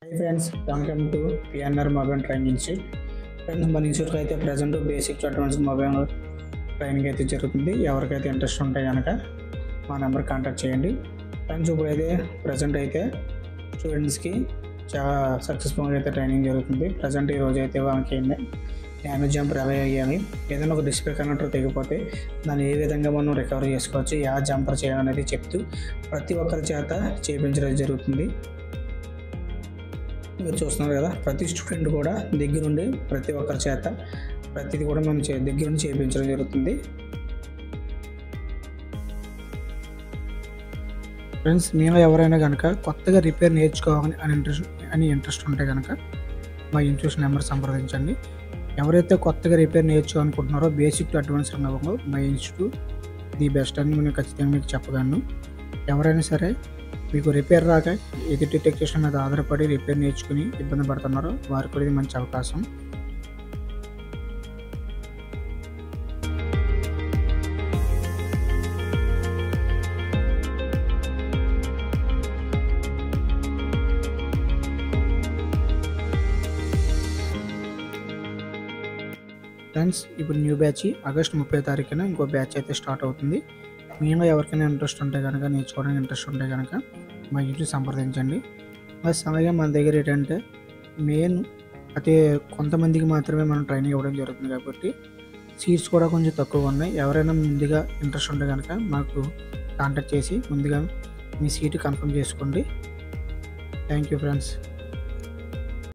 Hi friends, welcome to PNR Mobile Training Institute. Friends మన ఇన్స్టిట్యూట్కి అయితే present basic to advance mobile training అయితే జరుగుతుంది. ఎవరికైతే ఇంట్రెస్ట్ ఉంటే కనుక మా నెంబర్ కాంటాక్ట్ చేయండి. ఫ్రెండ్స్ ఇప్పుడైతే ప్రజెంట్ అయితే స్టూడెంట్స్కి చాలా సక్సెస్ఫుల్గా అయితే ట్రైనింగ్ జరుగుతుంది. ప్రజెంట్ ఈరోజు అయితే వాళ్ళకి డ్యామేజ్ జంపర్ ఎలా వేయాలి, ఏదైనా ఒక డిస్ప్లే కనెక్టర్ తెగిపోతే దాన్ని ఏ విధంగా మనం రికవర్ చేసుకోవచ్చు, ఎలా జంపర్ చేయాలనేది చెప్తూ ప్రతి ఒక్కరి చేత చేయించడం జరుగుతుంది. మీరు చూస్తున్నారు కదా, ప్రతి స్టూడెంట్ కూడా దగ్గరుండి ప్రతి ఒక్కరి చేత ప్రతిది కూడా మనం దగ్గరుండి చేయించడం జరుగుతుంది. ఫ్రెండ్స్, మీలో ఎవరైనా కనుక కొత్తగా రిపేర్ నేర్చుకోవాలని ఇంట్రెస్ట్ ఉంటే కనుక మా ఇన్స్టిట్యూషన్ నెంబర్ సంప్రదించండి. ఎవరైతే కొత్తగా రిపేర్ నేర్చుకోవాలనుకుంటున్నారో బేసిక్ టు అడ్వాన్స్ రంగంలో మా ఇన్స్టిట్యూట్ ది బెస్ట్ అని నేను ఖచ్చితంగా మీకు చెప్పగలను. ఎవరైనా సరే మీకు రిపేర్ రాక ఎదుటి టెక్నీషియన్ మీద ఆధారపడి రిపేర్ నేర్చుకుని ఇబ్బంది పడుతున్నారో వారికి కూడా ఇది మంచి అవకాశం. ఫ్రెండ్స్, ఇప్పుడు న్యూ బ్యాచ్ ఆగస్టు 30 తారీఖున ఇంకో బ్యాచ్ అయితే స్టార్ట్ అవుతుంది. మీలో ఎవరికైనా ఇంట్రెస్ట్ ఉంటే కనుక, నేర్చుకోవడానికి ఇంట్రెస్ట్ ఉంటే కనుక మా ఇంటికి సంప్రదించండి. ప్లస్ అలాగే మన దగ్గర ఏంటంటే మెయిన్ కొంతమందికి మాత్రమే మనం ట్రైనింగ్ ఇవ్వడం జరుగుతుంది కాబట్టి సీట్స్ కూడా కొంచెం తక్కువగా ఉన్నాయి. ఎవరైనా ముందుగా ఇంట్రెస్ట్ ఉంటే కనుక మాకు కాంటాక్ట్ చేసి ముందుగా మీ సీటు కన్ఫర్మ్ చేసుకోండి. Thank you friends.